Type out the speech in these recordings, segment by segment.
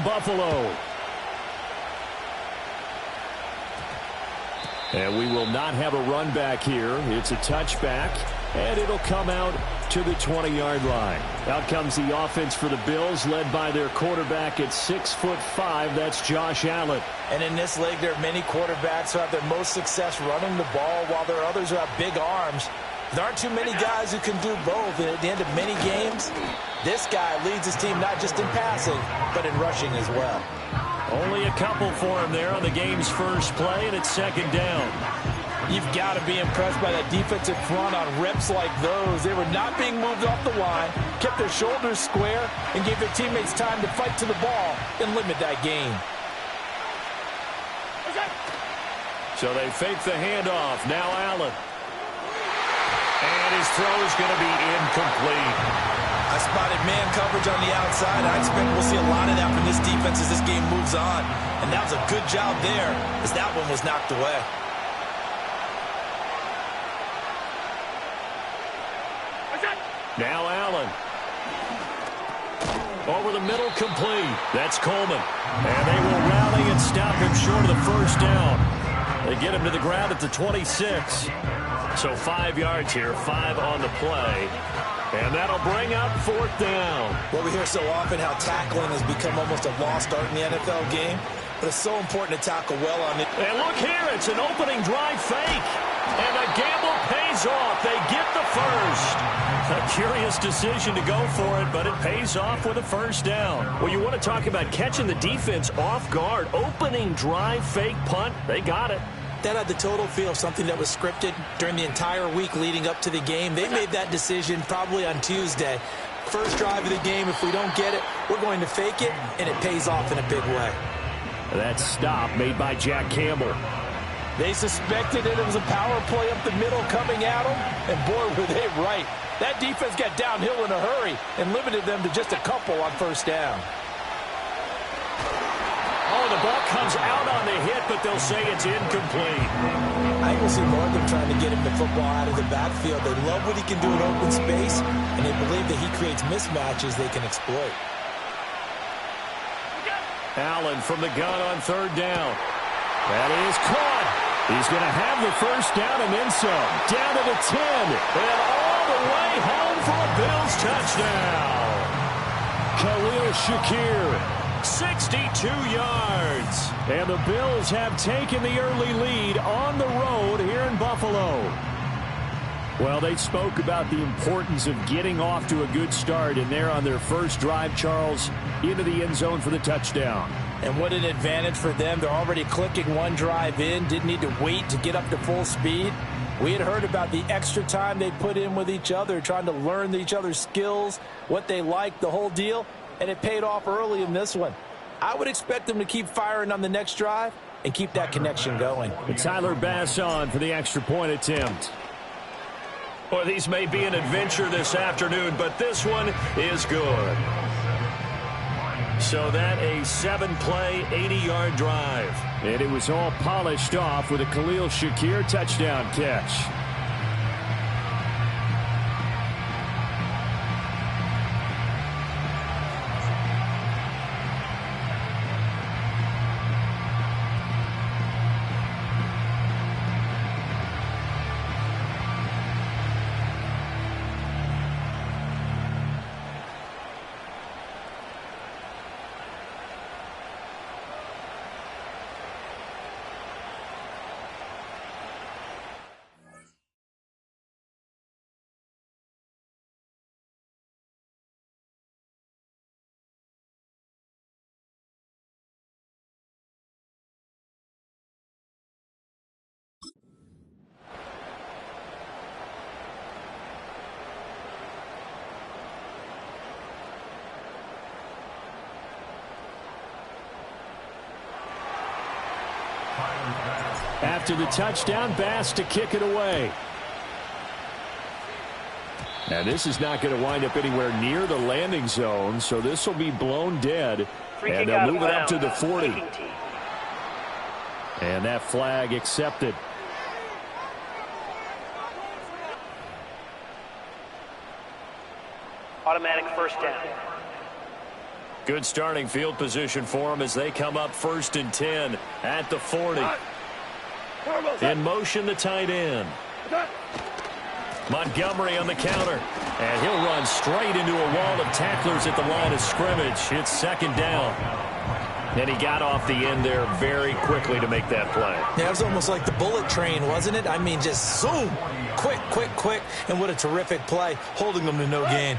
Buffalo. And we will not have a run back here. It's a touchback, and it'll come out to the 20-yard line. Out comes the offense for the Bills, led by their quarterback at 6'5". That's Josh Allen. And in this league, there are many quarterbacks who have their most success running the ball, while there are others who have big arms. There aren't too many guys who can do both, and at the end of many games, this guy leads his team not just in passing, but in rushing as well. Only a couple for him there on the game's first play, and it's second down. You've got to be impressed by that defensive front on reps like those. They were not being moved off the line, kept their shoulders square, and gave their teammates time to fight to the ball and limit that gain. So they fake the handoff. Now Allen. And his throw is going to be incomplete. I spotted man coverage on the outside. I expect we'll see a lot of that from this defense as this game moves on. And that was a good job there as that one was knocked away. Now Allen. Over the middle, complete. That's Coleman. And they will rally and stop him short of the first down. They get him to the ground at the 26. So 5 yards here, 5 on the play. And that'll bring up fourth down. Well, we hear so often how tackling has become almost a lost art in the NFL game. But it's so important to tackle well on it. And look here, it's an opening drive fake. And the gamble pays off. They get the first. A curious decision to go for it, but it pays off with a first down. Well, you want to talk about catching the defense off guard. Opening drive fake punt. They got it. That had the total feel of something that was scripted during the entire week leading up to the game. They made that decision probably on Tuesday. First drive of the game, if we don't get it, we're going to fake it, and it pays off in a big way. That stop made by Jack Campbell. They suspected it was a power play up the middle coming at them, and boy, were they right. That defense got downhill in a hurry and limited them to just a couple on first down. Oh, the ball comes out on the hit, but they'll say it's incomplete. I think we'll see more of them trying to get him the football out of the backfield. They love what he can do in open space, and they believe that he creates mismatches they can exploit. Allen from the gun on third down. That is caught. He's going to have the first down and then some. Down to the 10. And all the way home for a Bills touchdown. Khalil Shakir. 62 yards. And the Bills have taken the early lead on the road here in Buffalo. Well, they spoke about the importance of getting off to a good start, and they're on their first drive, Charles, into the end zone for the touchdown. And what an advantage for them. They're already clicking one drive in, didn't need to wait to get up to full speed. We had heard about the extra time they put in with each other, trying to learn each other's skills, what they like, the whole deal, and it paid off early in this one. I would expect them to keep firing on the next drive and keep that connection going. And Tyler Bass on for the extra point attempt. Well, these may be an adventure this afternoon, but this one is good. So that a 7-play, 80-yard drive. And it was all polished off with a Khalil Shakir touchdown catch. After the touchdown, Bass to kick it away. Now this is not going to wind up anywhere near the landing zone, so this will be blown dead. And they'll move it up to the 40. And that flag accepted. Automatic first down. Good starting field position for them as they come up 1st and 10 at the 40. In motion, the tight end. Montgomery on the counter. And he'll run straight into a wall of tacklers at the line of scrimmage. It's 2nd down. And he got off the end there very quickly to make that play. Yeah, it was almost like the bullet train, wasn't it? I mean, just zoom. Quick, quick, quick. And what a terrific play, holding them to no gain.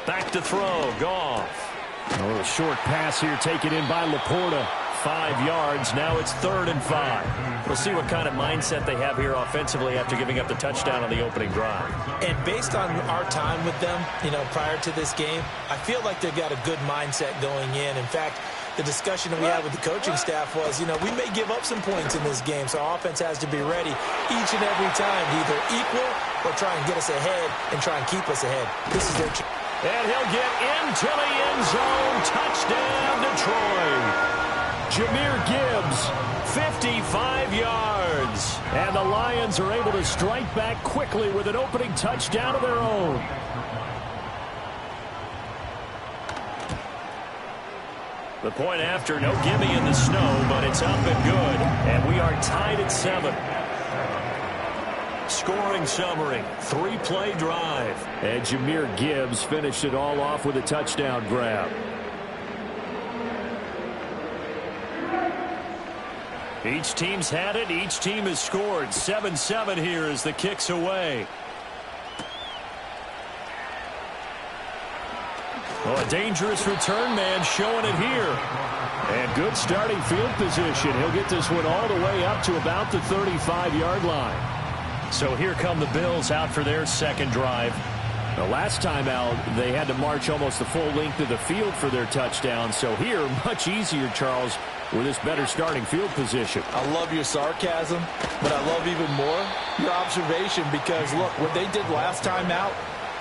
Back to throw. Goff. A little short pass here taken in by Laporta. 5 yards. Now it's 3rd and 5. We'll see what kind of mindset they have here offensively after giving up the touchdown on the opening drive. And based on our time with them, prior to this game, I feel like they've got a good mindset going in. In fact, the discussion that we had with the coaching staff was, we may give up some points in this game, so our offense has to be ready each and every time to either equal or try and get us ahead and try and keep us ahead. This is their chance. And he'll get into the end zone. Touchdown, Detroit. Jahmyr Gibbs, 55 yards. And the Lions are able to strike back quickly with an opening touchdown of their own. The point after, no gimme in the snow, but it's up and good. And we are tied at 7. Scoring summary, 3-play drive. And Jahmyr Gibbs finished it all off with a touchdown grab. Each team's had it. Each team has scored. 7-7 here as the kick's away. Oh, a dangerous return man showing it here. And good starting field position. He'll get this one all the way up to about the 35-yard line. So here come the Bills out for their 2nd drive. The last time out, they had to march almost the full length of the field for their touchdown. So here, much easier, Charles, with this better starting field position. I love your sarcasm, but I love even more your observation because, look, what they did last time out,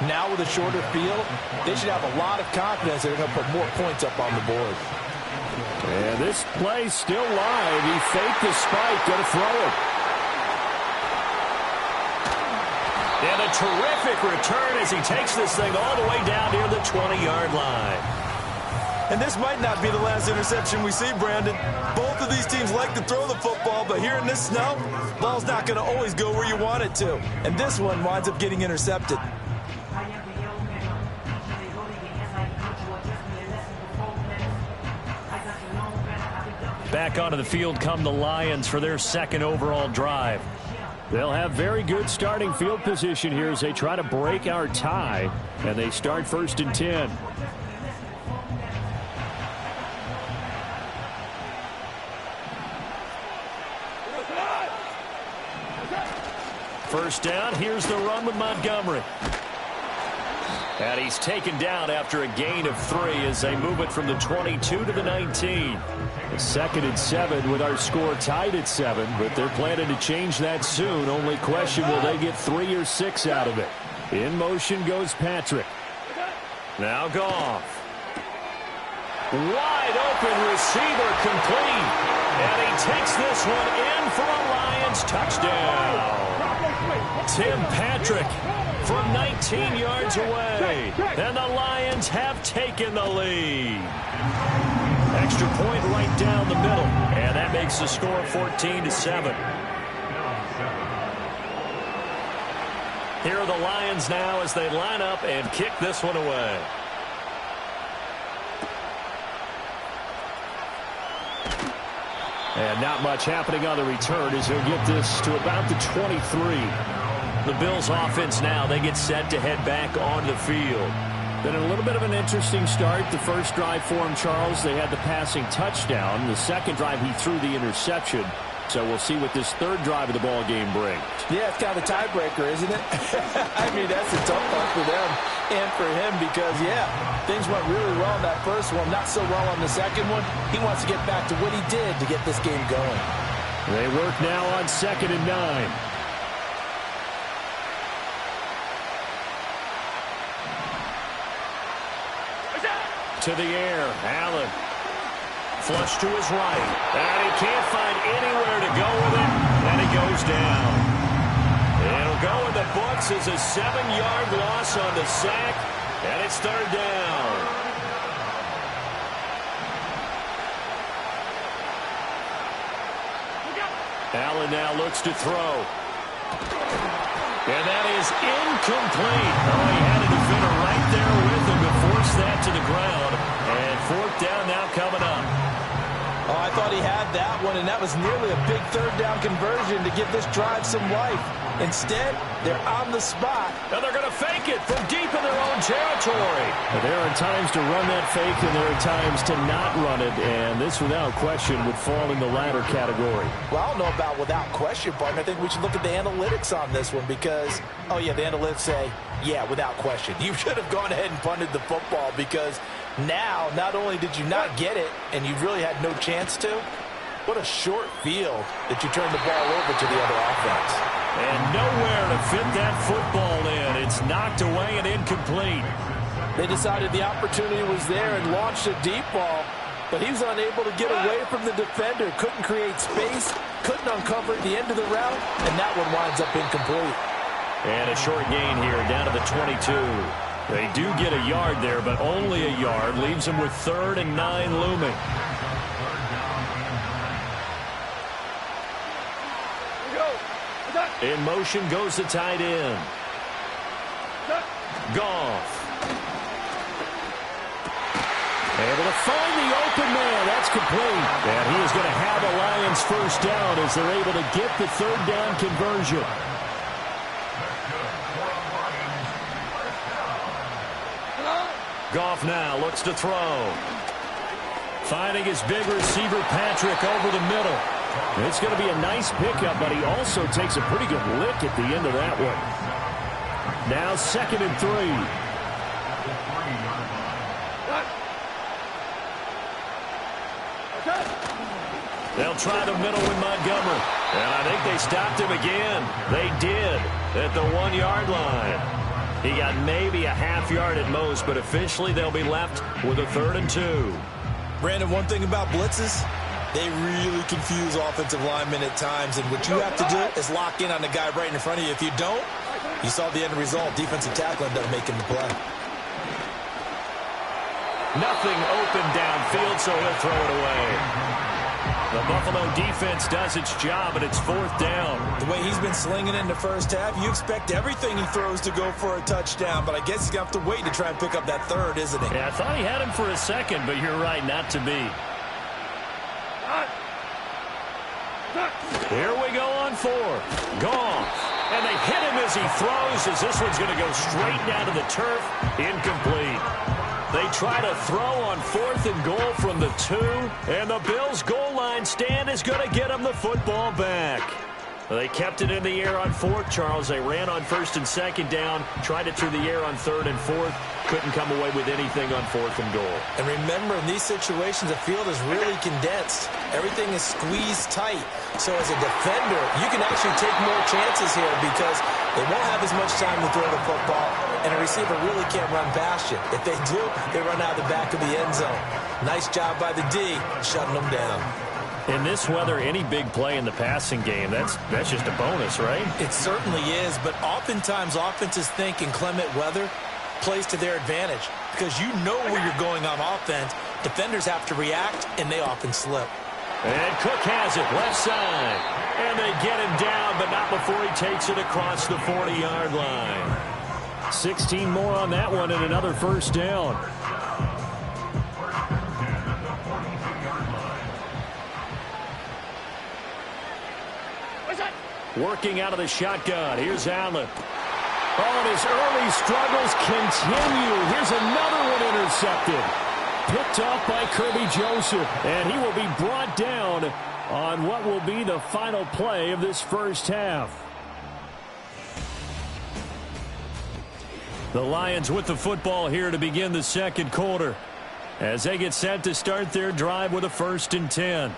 now with a shorter field, they should have a lot of confidence they're going to put more points up on the board. And this play's still live. He faked the spike, going to throw it. And a terrific return as he takes this thing all the way down near the 20-yard line. And this might not be the last interception we see, Brandon. Both of these teams like to throw the football, but here in this snow, ball's not going to always go where you want it to. And this one winds up getting intercepted. Back onto the field come the Lions for their 2nd overall drive. They'll have very good starting field position here as they try to break our tie, and they start 1st and 10. First down, here's the run with Montgomery. And he's taken down after a gain of 3 as they move it from the 22 to the 19. 2nd and 7 with our score tied at 7, but they're planning to change that soon. Only question, will they get 3 or 6 out of it? In motion goes Patrick. Now Goff. Wide open receiver complete. And he takes this one in for a Lions touchdown. Tim Patrick from 19 yards away. And the Lions have taken the lead. Extra point right down the middle. And that makes the score 14-7. Here are the Lions now as they line up and kick this one away. And not much happening on the return as he'll get this to about the 23. The Bills offense now, they get set to head back on the field. Been a little bit of an interesting start. The first drive for him, Charles, they had the passing touchdown. The second drive, he threw the interception. So we'll see what this 3rd drive of the ball game brings. Yeah, it's kind of a tiebreaker, isn't it? I mean, that's a tough one for them and for him because, yeah, things went really well in that first one, not so well on the second one. He wants to get back to what he did to get this game going. They work now on 2nd and 9. To the air, Allen. Flush to his right. And he can't find anywhere to go with it. And he goes down. It'll go in the books as a 7-yard loss on the sack. And it's 3rd down. Allen now looks to throw. And that is incomplete. Oh, he had a defender right there with him to force that to the ground. And fourth down now coming up. Oh, I thought he had that one, and that was nearly a big third down conversion to give this drive some life. Instead, they're on the spot. And they're going to fake it from deep in their own territory. There are times to run that fake, and there are times to not run it. And this, without question, would fall in the latter category. Well, I don't know about without question, partner. I think we should look at the analytics on this one because, oh, yeah, the analytics say, yeah, without question. You should have gone ahead and punted the football because now, not only did you not get it, and you really had no chance to, what a short field that you turned the ball over to the other offense. And nowhere to fit that football in. It's knocked away and incomplete. They decided the opportunity was there and launched a deep ball, but he was unable to get away from the defender. Couldn't create space, couldn't uncover the end of the route, and that one winds up incomplete. And a short gain here down to the 22. They do get a yard there, but only a yard. Leaves them with 3rd and 9 looming. In motion goes the tight end. Goff. Able to find the open man. That's complete. And he is going to have a Lions first down as they're able to get the 3rd down conversion. Goff now looks to throw. Finding his big receiver, Patrick, over the middle. It's going to be a nice pickup, but he also takes a pretty good lick at the end of that one. Now 2nd and 3. They'll try the middle with Montgomery. And I think they stopped him again. They did at the 1-yard line. He got maybe a half yard at most, but officially they'll be left with a 3rd and 2. Brandon, one thing about blitzes, they really confuse offensive linemen at times, and what you have to do is lock in on the guy right in front of you. If you don't, you saw the end result. Defensive tackle ended up making the play. Nothing open downfield, so he'll throw it away. The Buffalo defense does its job, and it's 4th down. The way he's been slinging in the first half, you expect everything he throws to go for a touchdown, but I guess he's going to have to wait to try and pick up that 3rd, isn't he? Yeah, I thought he had him for a second, but you're right, not to be. Here we go on 4th. Goff. And they hit him as he throws, as this one's going to go straight down to the turf. Incomplete. They try to throw on 4th and goal from the 2, and the Bills' goal line stand is going to get them the football back. They kept it in the air on 4th, Charles. They ran on 1st and 2nd down, tried it through the air on 3rd and 4th, couldn't come away with anything on 4th and goal. And remember, in these situations, the field is really condensed. Everything is squeezed tight. So as a defender, you can actually take more chances here because they won't have as much time to throw the football, and a receiver really can't run past you. If they do, they run out the back of the end zone. Nice job by the D, shutting them down. In this weather, any big play in the passing game, that's just a bonus, right? It certainly is, but oftentimes offenses think inclement weather plays to their advantage because you know where you're going on offense. Defenders have to react, and they often slip. And Cook has it, left side. And they get him down, but not before he takes it across the 40-yard line. 16 more on that one and another first down. Working out of the shotgun. Here's Allen. Oh, and his early struggles continue. Here's another one intercepted. Picked off by Kirby Joseph. And he will be brought down on what will be the final play of this first half. The Lions with the football here to begin the second quarter as they get set to start their drive with a 1st and 10.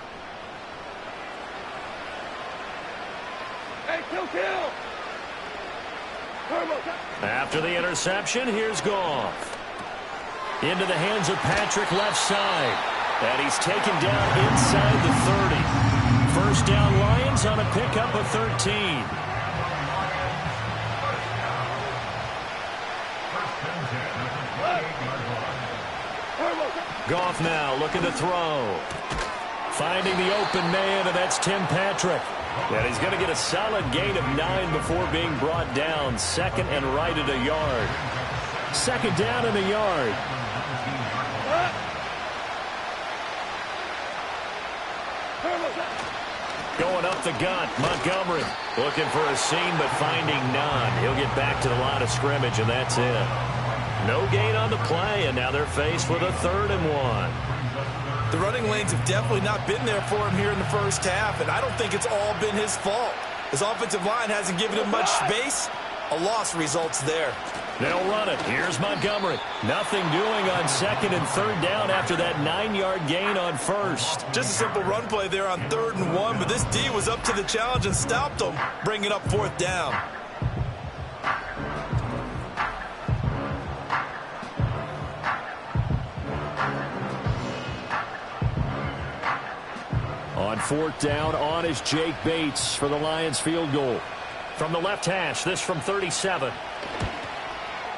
After the interception, here's Goff. Into the hands of Patrick, left side. And he's taken down inside the 30. First down, Lions on a pickup of 13. Goff now looking to throw. Finding the open man, and that's Tim Patrick. And he's going to get a solid gain of 9 before being brought down. 2nd and right at a yard. 2nd down and a yard. Going up the gut, Montgomery looking for a seam but finding none. He'll get back to the line of scrimmage, and that's it. No gain on the play, and now they're faced with a 3rd and 1. The running lanes have definitely not been there for him here in the first half, and I don't think it's all been his fault. His offensive line hasn't given him much space. A loss results there. They'll run it. Here's Montgomery. Nothing doing on 2nd and 3rd down after that 9-yard gain on 1st. Just a simple run play there on 3rd and 1, but this D was up to the challenge and stopped him, bringing up 4th down. On 4th down, on is Jake Bates for the Lions field goal. From the left hash, this from 37.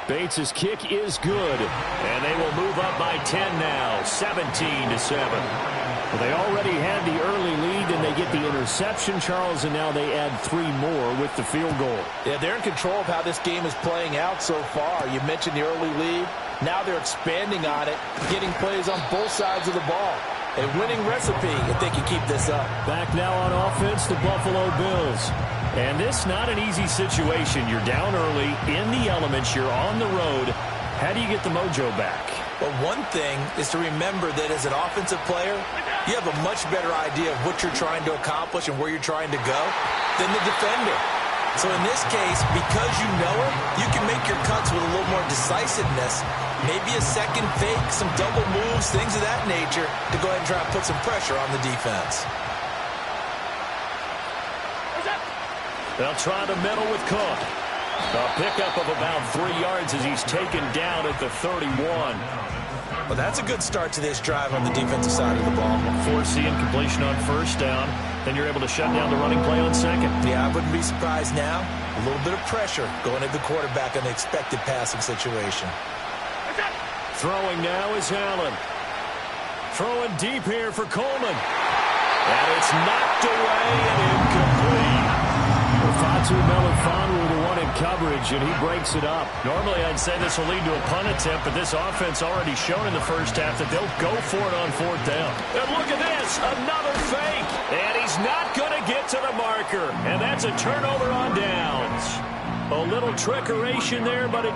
Bates' kick is good, and they will move up by 10 now, 17-7. Well, they already had the early lead, and they get the interception, Charles, and now they add 3 more with the field goal. Yeah, they're in control of how this game is playing out so far. You mentioned the early lead. Now they're expanding on it, getting plays on both sides of the ball. A winning recipe if they can keep this up. Back now on offense, the Buffalo Bills. And this not an easy situation. You're down early, in the elements, you're on the road. How do you get the mojo back? Well, one thing is to remember that as an offensive player, you have a much better idea of what you're trying to accomplish and where you're trying to go than the defender. So in this case, because you know it, you can make your cuts with a little more decisiveness. Maybe a second fake, some double moves, things of that nature to go ahead and try and put some pressure on the defense. They'll try the middle with Cook. A pickup of about 3 yards as he's taken down at the 31. Well, that's a good start to this drive on the defensive side of the ball. Forcing completion on 1st down. Then you're able to shut down the running play on 2nd. Yeah, I wouldn't be surprised now. A little bit of pressure going at the quarterback in the expected passing situation. Throwing now is Allen. Throwing deep here for Coleman. And it's knocked away and incomplete. Fatu Melifonwu with the one in coverage, and he breaks it up. Normally, I'd say this will lead to a punt attempt, but this offense already shown in the first half that they'll go for it on 4th down. And look at this, another fake. And he's not going to get to the marker. And that's a turnover on downs. A little trickeration there, but it